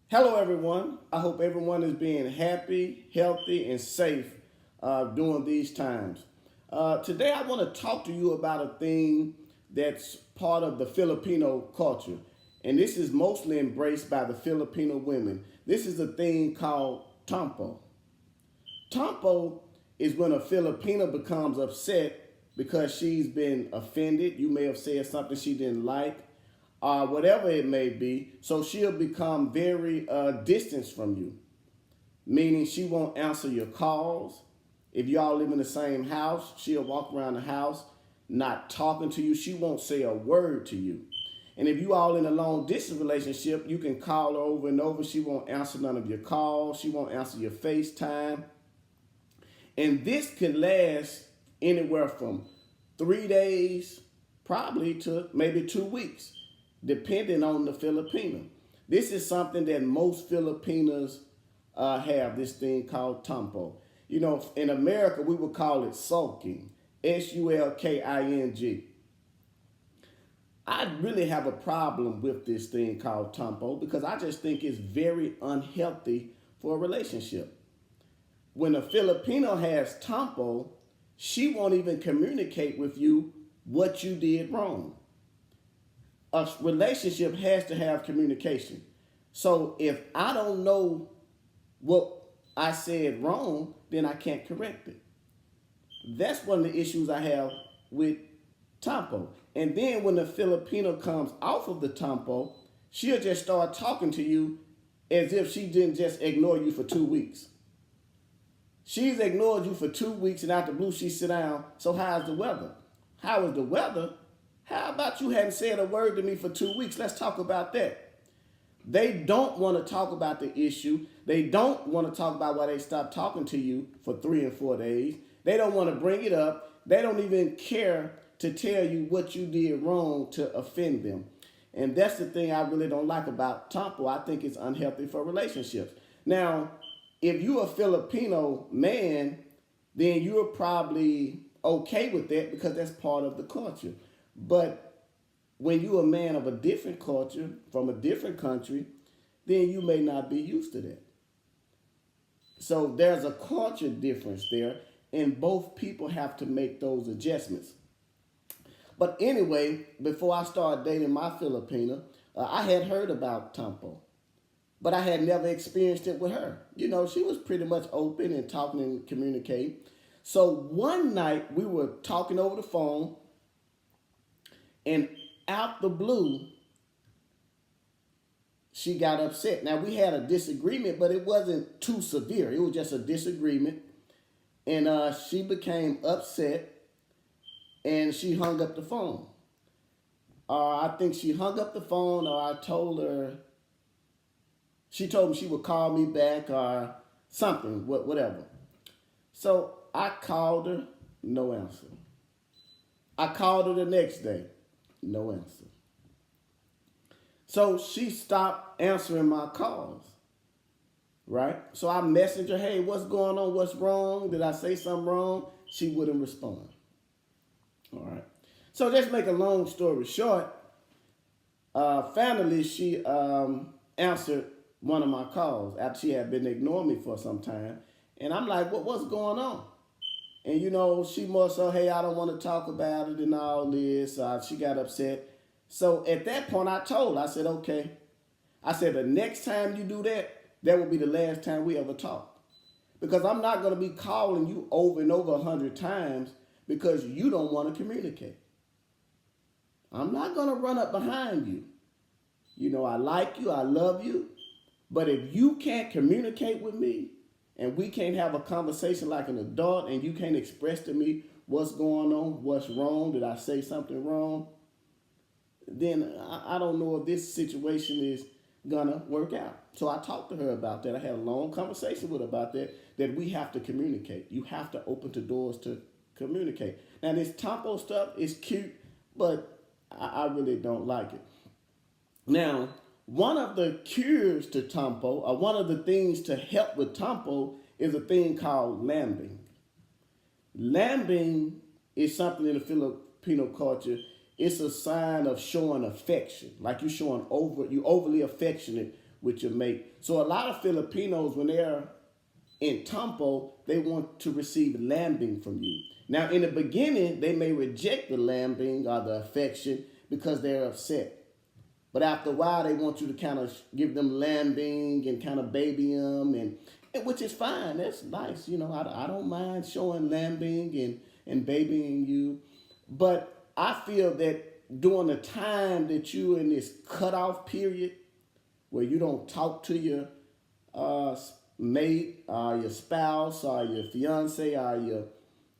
Hello, everyone. I hope everyone is being happy, healthy, and safe during these times. Today, I want to talk to you about a thing that's part of the Filipino culture, and this is mostly embraced by the Filipino women. This is a thing called tampo. Tampo is when a Filipina becomes upset because she's been offended. You may have said something she didn't like, whatever it may be. So she'll become very distant from you, meaning she won't answer your calls. If y'all live in the same house, she'll walk around the house not talking to you. She won't say a word to you. And if you all in a long distance relationship, you can call her over and over. She won't answer none of your calls. She won't answer your FaceTime. And this could last anywhere from 3 days, probably to maybe 2 weeks, depending on the Filipino. This is something that most Filipinas have, this thing called tampo. You know, in America, we would call it sulking, Sulking. I really have a problem with this thing called tampo because I just think it's very unhealthy for a relationship. When a Filipino has tampo, she won't even communicate with you what you did wrong. A relationship has to have communication. So if I don't know what I said wrong, then I can't correct it. That's one of the issues I have with tampo. And then when the Filipino comes off of the tampo, she'll just start talking to you as if she didn't just ignore you for 2 weeks. She's ignored you for 2 weeks, and out the blue she sit down. So how's the weather? How is the weather? How about you hadn't said a word to me for 2 weeks? Let's talk about that. They don't want to talk about the issue. They don't want to talk about why they stopped talking to you for 3 and 4 days. They don't want to bring it up. They don't even care to tell you what you did wrong to offend them. And that's the thing I really don't like about tampo. I think it's unhealthy for relationships. Now, if you're a Filipino man, then you're probably okay with that because that's part of the culture. But when you're a man of a different culture from a different country, then you may not be used to that. So there's a culture difference there, and both people have to make those adjustments. But anyway, before I started dating my Filipina, I had heard about tampo, but I had never experienced it with her. You know, she was pretty much open and talking and communicating. So one night we were talking over the phone, and out the blue, she got upset. Now, we had a disagreement, but it wasn't too severe. It was just a disagreement. And she became upset, and she hung up the phone. I think she hung up the phone, or I told her, she told me she would call me back or something, whatever. So I called her, no answer. I called her the next day, no answer. So she stopped answering my calls, right? So I messaged her, hey, what's going on? What's wrong? Did I say something wrong? She wouldn't respond. All right. So just make a long story short, finally she answered one of my calls after she had been ignoring me for some time. And I'm like, what's going on? And you know, she more so, hey, I don't want to talk about it and all this. She got upset. So at that point, I told her, I said, okay. I said, the next time you do that, that will be the last time we ever talk. Because I'm not going to be calling you over and over 100 times because you don't want to communicate. I'm not going to run up behind you. You know, I like you, I love you. But if you can't communicate with me and we can't have a conversation like an adult and you can't express to me what's going on, what's wrong, did I say something wrong, then I don't know if this situation is gonna work out. So I talked to her about that. I had a long conversation with her about that we have to communicate. You have to open the doors to communicate. Now this tampo stuff is cute, but I really don't like it. Now, one of the cures to tampo, or one of the things to help with tampo, is a thing called lambing. Lambing is something in the Filipino culture. It's a sign of showing affection, like you overly affectionate with your mate. So a lot of Filipinos, when they're in Tampo, they want to receive lambing from you. Now, in the beginning, they may reject the lambing or the affection because they're upset. But after a while, they want you to kind of give them lambing and kind of baby them, and which is fine. That's nice. I don't mind showing lambing and babying you. But I feel that during the time that you're in this cutoff period where you don't talk to your mate or your spouse or your fiance or your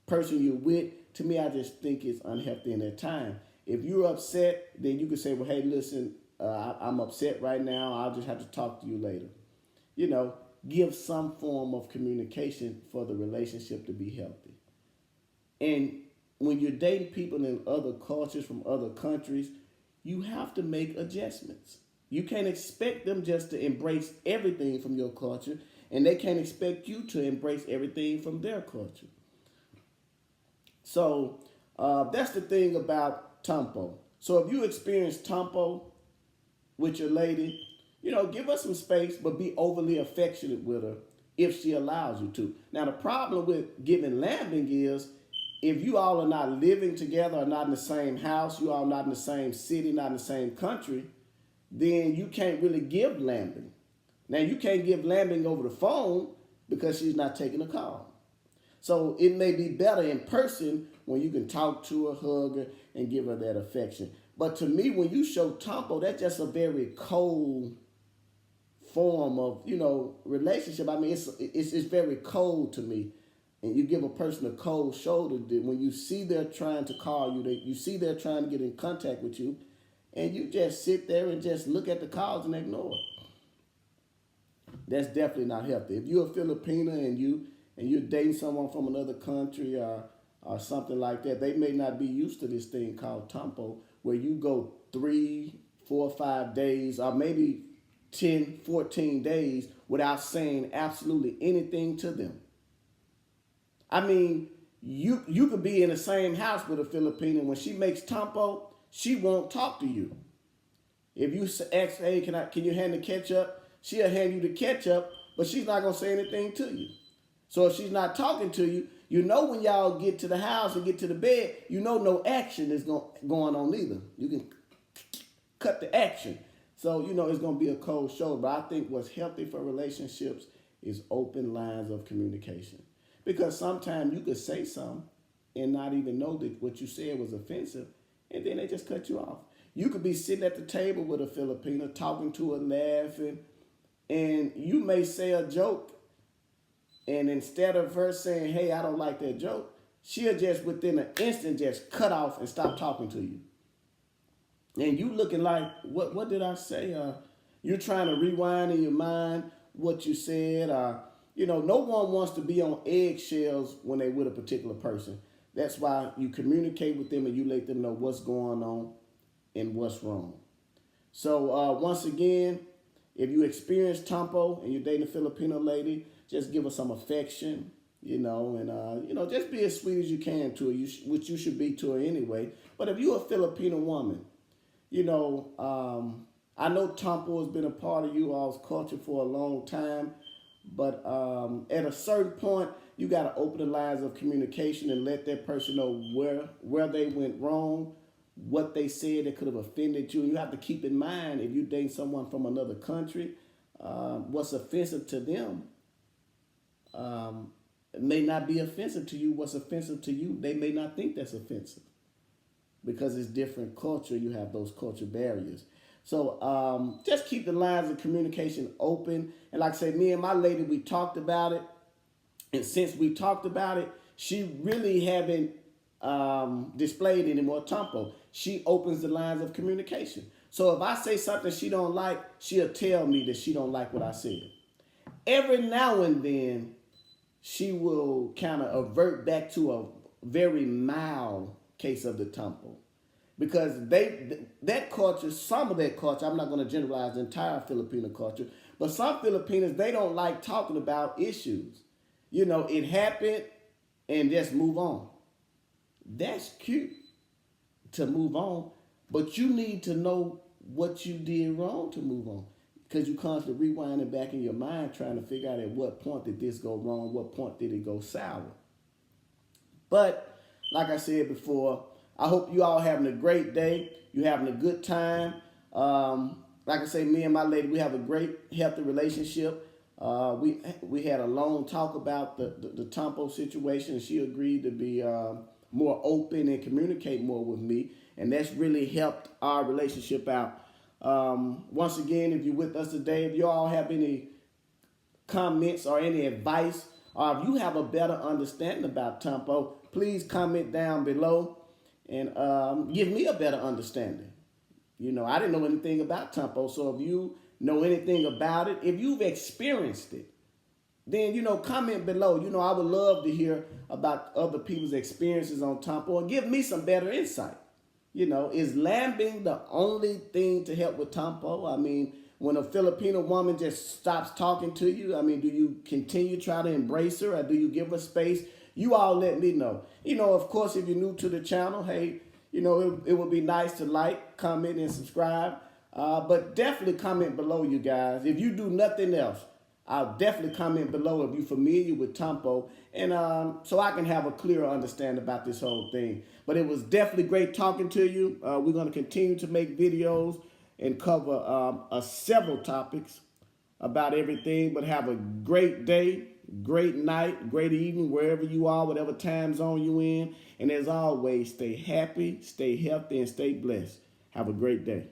person you're with, to me, I just think it's unhealthy in that time. If you're upset, then you can say, well, hey, listen, I'm upset right now. I'll just have to talk to you later. You know, give some form of communication for the relationship to be healthy. And when you're dating people in other cultures from other countries, you have to make adjustments. You can't expect them just to embrace everything from your culture, and they can't expect you to embrace everything from their culture. So that's the thing about Tampo. So if you experience Tampo with your lady, give her some space, but be overly affectionate with her if she allows you to. Now, the problem with giving lambing is if you all are not living together or not in the same house, you all not in the same city, not in the same country, then you can't really give lambing. Now, you can't give lambing over the phone because she's not taking a call. So it may be better in person when you can talk to her, hug her, and give her that affection. But to me, when you show Tampo, that's just a very cold form of, relationship. I mean, it's very cold to me. And you give a person a cold shoulder when you see they're trying to call you, you see they're trying to get in contact with you, and you just sit there and just look at the calls and ignore it. That's definitely not healthy. If you're a Filipina and you're dating someone from another country or something like that, they may not be used to this thing called Tampo, where you go 3, 4, 5 days, or maybe 10, 14 days without saying absolutely anything to them. I mean, you could be in the same house with a Filipino. When she makes Tampo, she won't talk to you. If you ask, hey, can you hand the ketchup? She'll hand you the ketchup, but she's not going to say anything to you. So if she's not talking to you, when y'all get to the house and get to the bed, no action is going on either. You can cut the action. So, it's going to be a cold shoulder. But I think what's healthy for relationships is open lines of communication. Because sometimes you could say something and not even know that what you said was offensive, and then they just cut you off. You could be sitting at the table with a Filipina, talking to her, laughing, and you may say a joke, and instead of her saying, hey, I don't like that joke, she'll just within an instant just cut off and stop talking to you. And you looking like, what did I say? You're trying to rewind in your mind what you said. No one wants to be on eggshells when they're with a particular person. That's why you communicate with them and you let them know what's going on and what's wrong. So once again, if you experience Tampo and you're dating a Filipino lady, just give her some affection, and just be as sweet as you can to her, which you should be to her anyway. But if you're a Filipino woman, I know Tampo has been a part of you all's culture for a long time, but at a certain point, you got to open the lines of communication and let that person know where they went wrong, what they said that could have offended you. And you have to keep in mind, if you date someone from another country, what's offensive to them may not be offensive to you. What's offensive to you, they may not think that's offensive. Because it's different culture, you have those culture barriers. So just keep the lines of communication open. And like I said, me and my lady, we talked about it. And since we talked about it, she really haven't displayed any more Tampo. She opens the lines of communication. So if I say something she don't like, she'll tell me that she don't like what I said. Every now and then, she will kind of avert back to a very mild case of the Tampo. Because that culture, some of that culture, I'm not going to generalize the entire Filipino culture, but some Filipinos, they don't like talking about issues. It happened and just move on. That's cute to move on, but you need to know what you did wrong to move on. because you constantly rewinding back in your mind trying to figure out at what point did this go wrong, what point did it go sour. But like I said before, I hope you all having a great day. You having a good time. Like I say, me and my lady, we have a great, healthy relationship. We had a long talk about the Tampo situation. She agreed to be more open and communicate more with me, and that's really helped our relationship out. Once again, if you're with us today, if you all have any comments or any advice, or if you have a better understanding about Tampo, please comment down below and give me a better understanding. You know, I didn't know anything about Tampo, so if you know anything about it, if you've experienced it, then, you know, comment below. You know, I would love to hear about other people's experiences on Tampo and give me some better insight. You know, is lambing the only thing to help with Tampo? I mean, when a Filipino woman just stops talking to you, I mean, do you continue to try to embrace her or do you give her space? You all let me know. You know, of course, if you're new to the channel, hey, you know, it would be nice to like, comment, and subscribe. But definitely comment below, you guys. If you do nothing else, I'll definitely comment below if you're familiar with Tampo, and so I can have a clearer understanding about this whole thing. But it was definitely great talking to you. We're going to continue to make videos and cover several topics about everything. But have a great day, great night, great evening, wherever you are, whatever time zone you're in. And as always, stay happy, stay healthy, and stay blessed. Have a great day.